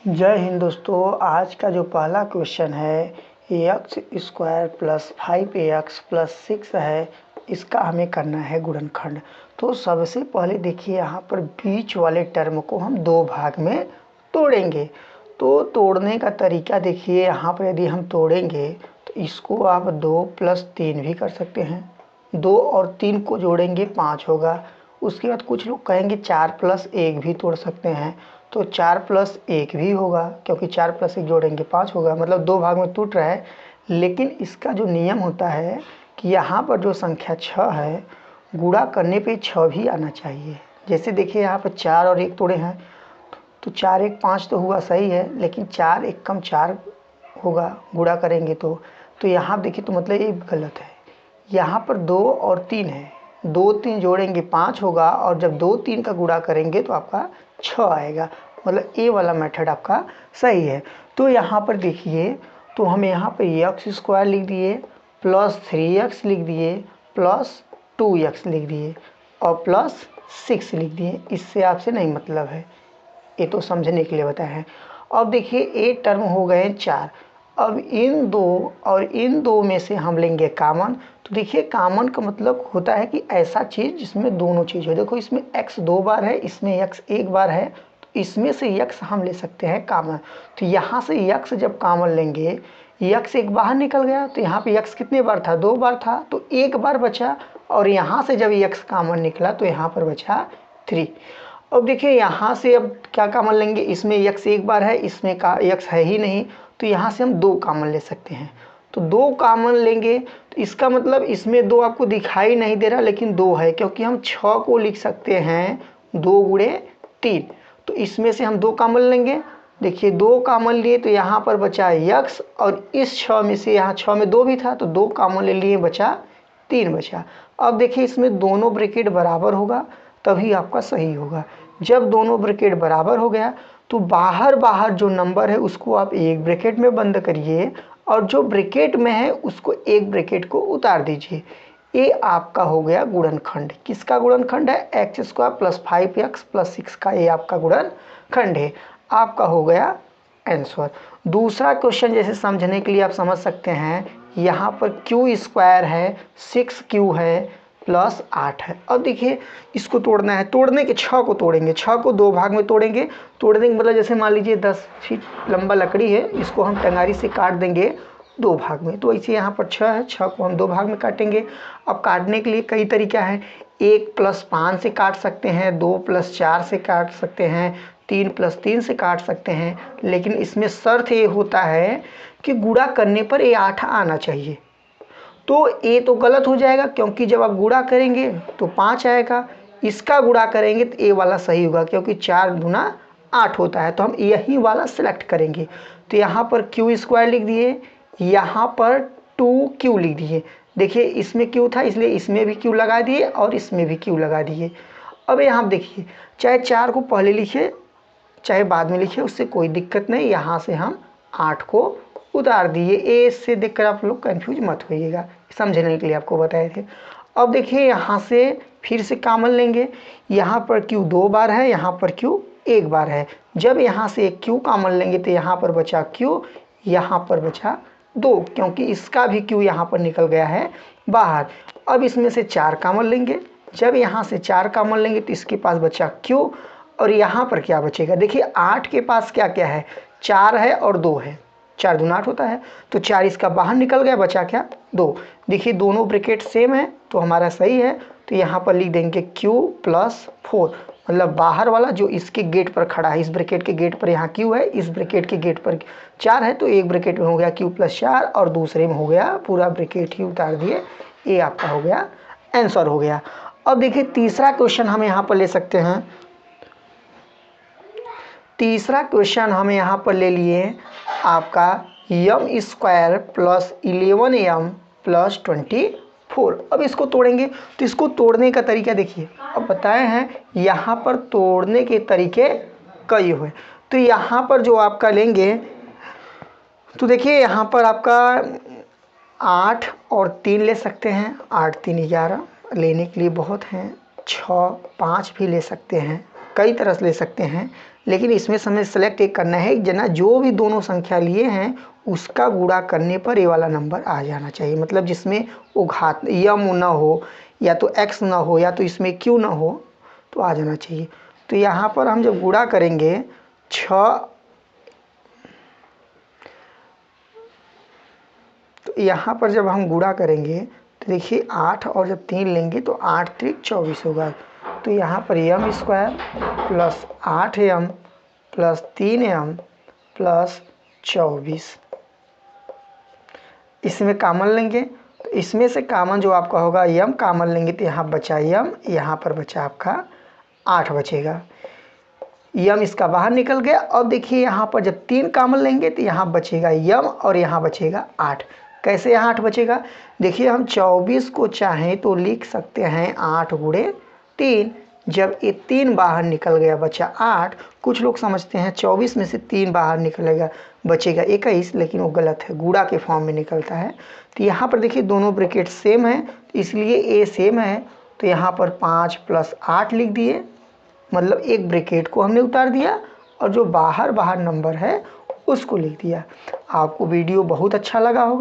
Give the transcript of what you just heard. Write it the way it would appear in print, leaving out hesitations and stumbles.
जय हिंद दोस्तों। आज का जो पहला क्वेश्चन है x square plus 5ax plus 6 है, इसका हमें करना है गुणनखंड। तो सबसे पहले देखिए यहाँ पर बीच वाले टर्म को हम दो भाग में तोड़ेंगे। तो तोड़ने का तरीका देखिए, यहाँ पर यदि हम तोड़ेंगे तो इसको आप 2 + 3 भी कर सकते हैं। 2 और 3 को जोड़ेंगे 5 होगा। उसके बाद कुछ लोग कहेंगे 4 + 1 भी तोड़ सकते हैं, तो 4 + 1 भी होगा, क्योंकि 4 + 1 जोड़ेंगे 5 होगा, मतलब दो भाग में टूट रहा है। लेकिन इसका जो नियम होता है कि यहाँ पर जो संख्या 6 है, गुणा करने पे 6 भी आना चाहिए। जैसे देखिए यहाँ पर 4 और 1 तोड़े हैं, तो 4 1 5 तो हुआ, सही है, लेकिन 4 1 कम 4 होगा गुणा करेंगे तो यहाँ देखिए, तो मतलब ये गलत है। यहाँ पर 2 और 3 है, 2 3 जोड़ेंगे 5 होगा, और जब 2 3 का गुणा करेंगे तो आपका 6 आएगा, मतलब ए वाला मेथड आपका सही है। तो यहाँ पर देखिए, तो हम यहाँ पर x² लिख दिए, प्लस 3x लिख दिए, प्लस 2x लिख दिए, और प्लस 6 लिख दिए। इससे आपसे नहीं मतलब है, ये तो समझने के लिए बताया है। अब देखिए ए टर्म हो गए 4। अब इन दो और इन दो में से हम लेंगे कामन। तो देखिए कामन का मतलब होता है कि ऐसा चीज़ जिसमें दोनों चीज़ हो। देखो इसमें x 2 बार है, इसमें x 1 बार है, तो इसमें से x हम ले सकते हैं कामन। तो यहाँ से x जब कामन लेंगे, x एक बाहर निकल गया, तो यहाँ पे x कितने बार था? 2 बार था, तो एक बार बचा। और यहाँ से जब x कामन निकला तो यहाँ पर बचा 3। अब देखिए यहाँ से अब क्या कामन लेंगे, इसमें x एक बार है, इसमें का x है ही नहीं, तो यहाँ से हम 2 कामन ले सकते हैं। तो 2 कामन लेंगे, तो इसका मतलब इसमें 2 आपको दिखाई नहीं दे रहा, लेकिन 2 है, क्योंकि हम 6 को लिख सकते हैं 2 × 3। तो इसमें से हम 2 कामन लेंगे। देखिए 2 कामन लिए तो यहाँ पर बचा x, और इस 6 में से, यहाँ 6 में 2 भी था, तो 2 कामन ले लिए, बचा 3 बचा। अब देखिए इसमें दोनों ब्रैकेट बराबर होगा, तभी आपका सही होगा। जब दोनों ब्रैकेट बराबर हो गया तो बाहर जो नंबर है उसको आप एक ब्रैकेट में बंद करिए, और जो ब्रैकेट में है उसको एक ब्रैकेट को उतार दीजिए। ये आपका हो गया गुणनखंड। किसका गुणनखंड है? x² + 5x + 6 का, ये आपका गुणनखंड है। आपका हो गया आंसर। दूसरा क्वेश्चन जैसे समझने के लिए आप समझ सकते हैं, यहाँ पर q² है, 6q है, प्लस 8 है। अब देखिए इसको तोड़ना है, तोड़ने के 6 को तोड़ेंगे, 6 को 2 भाग में तोड़ेंगे। तोड़ने के मतलब जैसे मान लीजिए 10 फीट लंबा लकड़ी है, इसको हम टंगारी से काट देंगे 2 भाग में। तो ऐसे यहाँ पर 6 है, 6 को हम 2 भाग में काटेंगे। अब काटने के लिए कई तरीका है, 1 + 5 से काट सकते हैं, 2 + 4 से काट सकते हैं, 3 + 3 से काट सकते हैं, लेकिन इसमें शर्त ये होता है कि गुणा करने पर ये 8 आना चाहिए। तो ए तो गलत हो जाएगा, क्योंकि जब आप गुणा करेंगे तो 5 आएगा, इसका गुणा करेंगे तो ए वाला सही होगा, क्योंकि 4 × 8 होता है, तो हम यही वाला सेलेक्ट करेंगे। तो यहाँ पर q² लिख दिए, यहाँ पर 2q लिख दिए। देखिए इसमें q था, इसलिए इसमें भी q लगा दिए, और इसमें भी q लगा दिए। अब यहाँ देखिए, चाहे 4 को पहले लिखिए चाहे बाद में लिखिए, उससे कोई दिक्कत नहीं। यहाँ से हम 8 को उतार दिए। ए से देखकर आप लोग कंफ्यूज मत होइएगा, समझने के लिए आपको बताए थे। अब देखिए यहाँ से फिर से कामन लेंगे, यहाँ पर q 2 बार है, यहाँ पर q 1 बार है। जब यहाँ से एक q कामन लेंगे तो यहाँ पर बचा q, यहाँ पर बचा 2, क्योंकि इसका भी q यहाँ पर निकल गया है बाहर। अब इसमें से 4 कामन लेंगे, जब यहाँ से 4 कामन लेंगे तो इसके पास बचा q, और यहाँ पर क्या बचेगा? देखिए 8 के पास क्या क्या है? 4 है और 2 है, 4 दूना 8 होता है, तो 4 इसका बाहर निकल गया, बचा क्या? 2। देखिए दोनों ब्रैकेट सेम है, तो हमारा सही है। तो यहाँ पर लिख देंगे q + 4, मतलब बाहर वाला जो इसके गेट पर खड़ा है, इस ब्रैकेट के गेट पर यहाँ q है, इस ब्रैकेट के गेट पर 4 है, तो एक ब्रैकेट में हो गया q + 4, और दूसरे में हो गया पूरा ब्रैकेट ही उतार दिए। ये आपका हो गया आंसर हो गया। अब देखिए तीसरा क्वेश्चन हम यहाँ पर ले सकते हैं। तीसरा क्वेश्चन हम यहाँ पर ले लिए आपका m² + 11m + 24। अब इसको तोड़ेंगे, तो इसको तोड़ने का तरीका देखिए, अब बताए हैं यहाँ पर तोड़ने के तरीके कई हुए। तो यहाँ पर जो आपका लेंगे, तो देखिए यहाँ पर आपका 8 और 3 ले सकते हैं, 8 3 11 लेने के लिए बहुत हैं, 6 5 भी ले सकते हैं, कई तरह से ले सकते हैं। लेकिन इसमें हमें सेलेक्ट एक करना है जना जो भी दोनों संख्या लिए हैं उसका गुणा करने पर ये वाला नंबर आ जाना चाहिए, मतलब जिसमें वो घात यम ना हो या तो एक्स ना हो या तो इसमें क्यू ना हो तो आ जाना चाहिए। तो यहाँ पर हम जब गुणा करेंगे 6, तो यहाँ पर जब हम गुणा करेंगे तो देखिए 8 और जब 3 लेंगे तो 8 त्रिक 24 होगा। तो यहाँ पर m square plus 8m plus 3m plus 24, इसमें कामन लेंगे तो इसमें से कामन जो आपका होगा m कामन लेंगे तो यहाँ बचा m, यहाँ पर बचा आपका 8 बचेगा। यम इसका बाहर निकल गया। अब देखिए यहाँ पर जब 3 कामन लेंगे तो यहाँ बचेगा यम और यहाँ बचेगा 8। कैसे यहाँ 8 बचेगा? देखिए हम 24 को चाहें तो लिख सकते हैं 8 गुणे 3। जब ये 3 बाहर निकल गया बचा 8। कुछ लोग समझते हैं 24 में से 3 बाहर निकलेगा बचेगा 21, लेकिन वो गलत है, गुणा के फॉर्म में निकलता है। तो यहाँ पर देखिए दोनों ब्रैकेट सेम है इसलिए ए सेम है, तो यहाँ पर 5 + 8 लिख दिए, मतलब एक ब्रैकेट को हमने उतार दिया और जो बाहर नंबर है उसको लिख दिया। आपको वीडियो बहुत अच्छा लगा होगा।